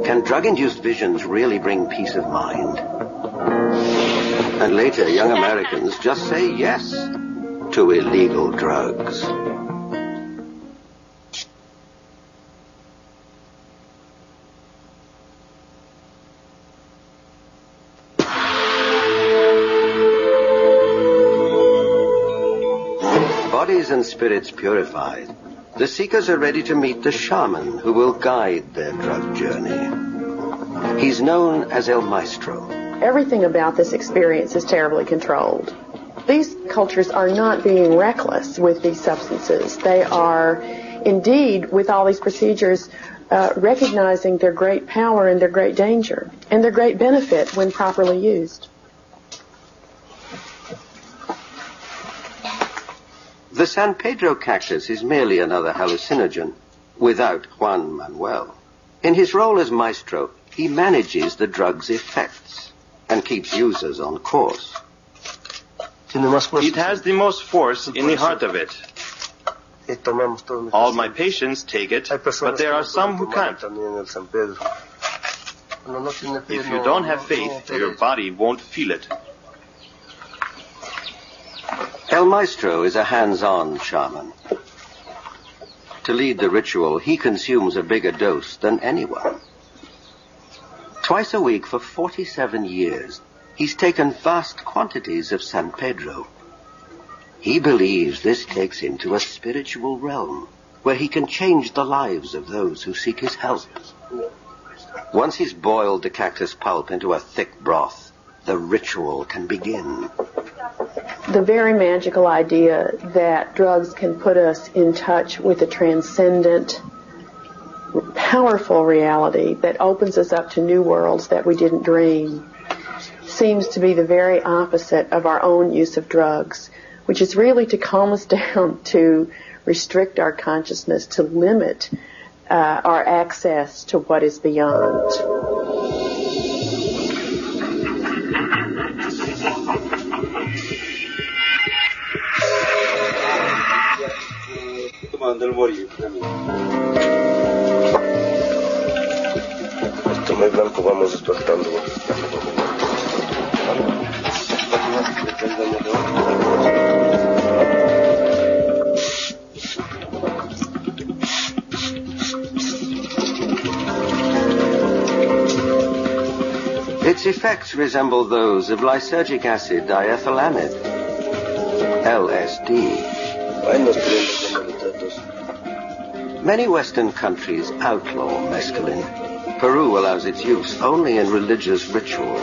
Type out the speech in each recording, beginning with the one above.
Can drug-induced visions really bring peace of mind? And later, young Americans just say yes to illegal drugs. Bodies and spirits purified, the seekers are ready to meet the shaman who will guide their drug journey. He's known as El Maestro. Everything about this experience is terribly controlled. These cultures are not being reckless with these substances. They are, indeed, with all these procedures, recognizing their great power and their great danger, and their great benefit when properly used. The San Pedro cactus is merely another hallucinogen, without Juan Manuel. In his role as maestro, he manages the drug's effects and keeps users on course. It has the most force in the heart of it. All my patients take it, but there are some who can't. If you don't have faith, your body won't feel it. El Maestro is a hands-on shaman. To lead the ritual, he consumes a bigger dose than anyone. Twice a week for 47 years, he's taken vast quantities of San Pedro. He believes this takes him to a spiritual realm, where he can change the lives of those who seek his help. Once he's boiled the cactus pulp into a thick broth, the ritual can begin. The very magical idea that drugs can put us in touch with a transcendent, powerful reality that opens us up to new worlds that we didn't dream seems to be the very opposite of our own use of drugs, which is really to calm us down, to restrict our consciousness, to limit our access to what is beyond. Muy blanco, vamos despertando. Its effects resemble those of lysergic acid diethylamide, LSD. Many Western countries outlaw mescaline. Peru allows its use only in religious rituals.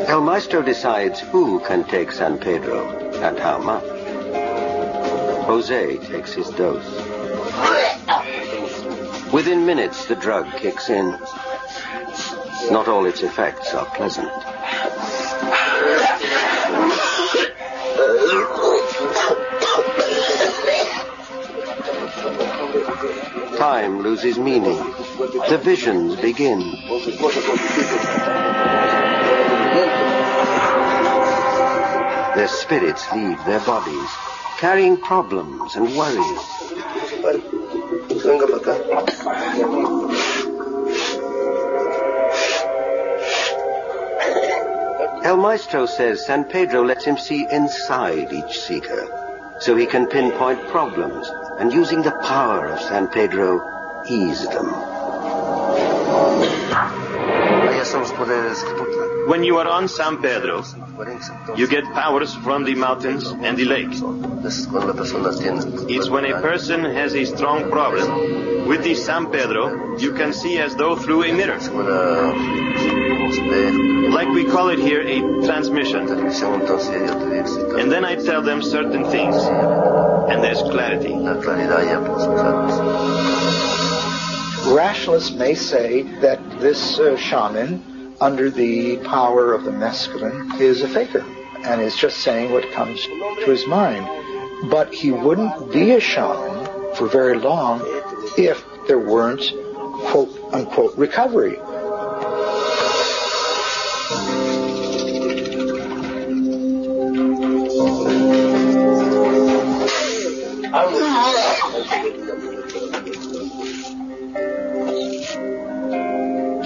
El Maestro decides who can take San Pedro and how much. Jose takes his dose. Within minutes, the drug kicks in. Not all its effects are pleasant. Time loses meaning. The visions begin. Their spirits leave their bodies, carrying problems and worries. El Maestro says San Pedro lets him see inside each seeker, so he can pinpoint problems, and using the power of San Pedro, ease them. When you are on San Pedro, you get powers from the mountains and the lake. It's when a person has a strong problem. With the San Pedro, you can see as though through a mirror. Like we call it here, a transmission. And then I tell them certain things, and there's clarity. Rationalists may say that this shaman, under the power of the mescaline, is a faker and is just saying what comes to his mind. But he wouldn't be a shaman for very long if there weren't, quote unquote, recovery.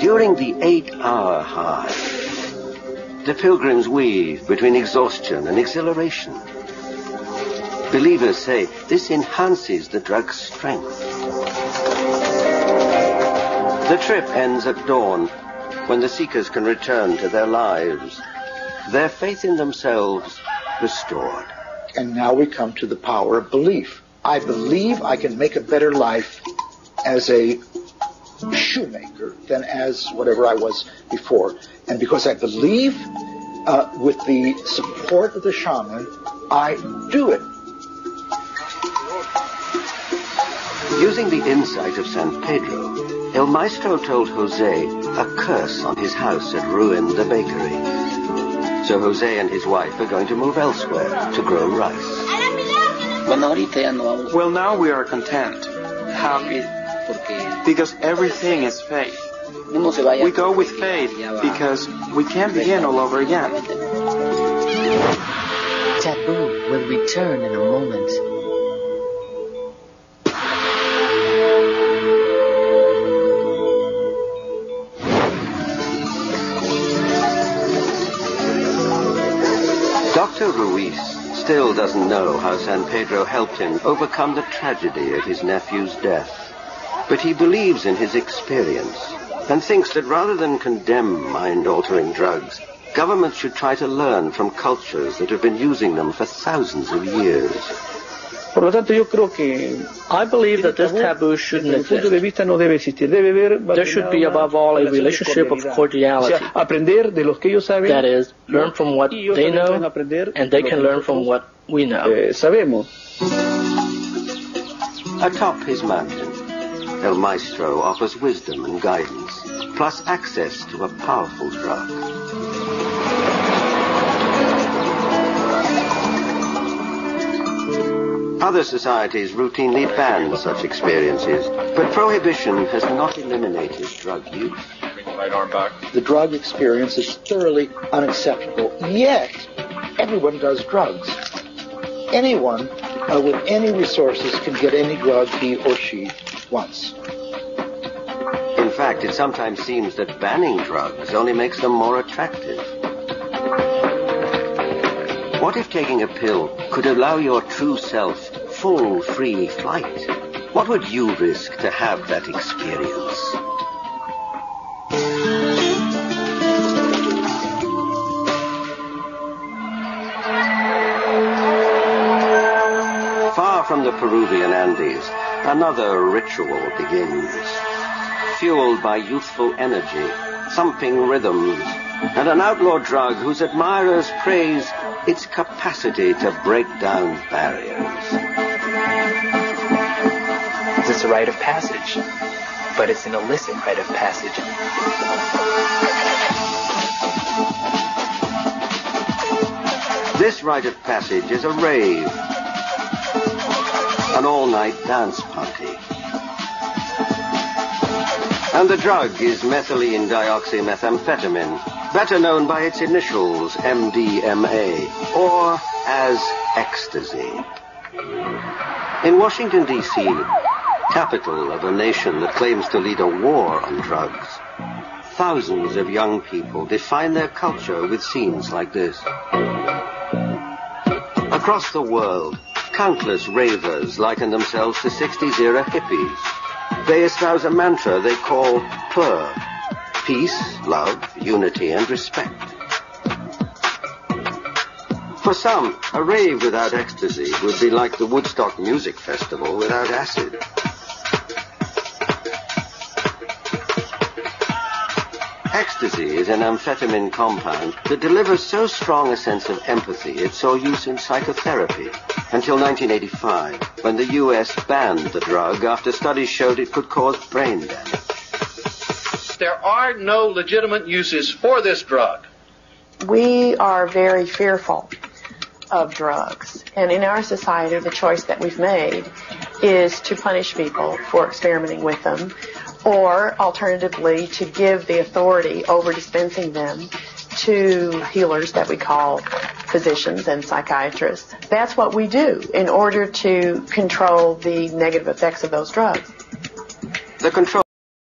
During the 8-hour high, the pilgrims weave between exhaustion and exhilaration. Believers say this enhances the drug's strength. The trip ends at dawn, when the seekers can return to their lives, their faith in themselves restored. And now we come to the power of belief. I believe I can make a better life as a shoemaker than as whatever I was before. And because I believe, with the support of the shaman, I do it. Using the insight of San Pedro, El Maestro told Jose a curse on his house had ruined the bakery. So Jose and his wife are going to move elsewhere to grow rice. Well, now we are content, happy, because everything is faith. We go with faith because we can't begin all over again. Taboo will return in a moment. Dr. Ruiz still doesn't know how San Pedro helped him overcome the tragedy of his nephew's death. But he believes in his experience and thinks that rather than condemn mind-altering drugs, governments should try to learn from cultures that have been using them for thousands of years. I believe that this taboo shouldn't exist. There should be, above all, a relationship of cordiality. That is, learn from what they know, and they can learn from what we know. Atop his mountain, El Maestro offers wisdom and guidance, plus access to a powerful drug. Other societies routinely ban such experiences, but prohibition has not eliminated drug use. The drug experience is thoroughly unacceptable, yet everyone does drugs. Anyone with any resources can get any drug he or she wants. In fact, it sometimes seems that banning drugs only makes them more attractive. What if taking a pill could allow your true self full, free flight? What would you risk to have that experience? Far from the Peruvian Andes, another ritual begins. Fueled by youthful energy, thumping rhythms, and an outlaw drug whose admirers praise its capacity to break down barriers. It's a rite of passage, but it's an illicit rite of passage. This rite of passage is a rave, an all-night dance party. And the drug is methylene dioxymethamphetamine, better known by its initials MDMA, or as Ecstasy. In Washington, D.C., capital of a nation that claims to lead a war on drugs, thousands of young people define their culture with scenes like this. Across the world, countless ravers liken themselves to 60s-era hippies. They espouse a mantra they call PLUR, peace, love, unity, and respect. For some, a rave without ecstasy would be like the Woodstock Music Festival without acid. Ecstasy is an amphetamine compound that delivers so strong a sense of empathy it saw use in psychotherapy until 1985, when the U.S. banned the drug after studies showed it could cause brain damage. There are no legitimate uses for this drug. We are very fearful of drugs, and in our society the choice that we've made is to punish people for experimenting with them, or alternatively to give the authority over dispensing them to healers that we call physicians and psychiatrists. That's what we do in order to control the negative effects of those drugs. The control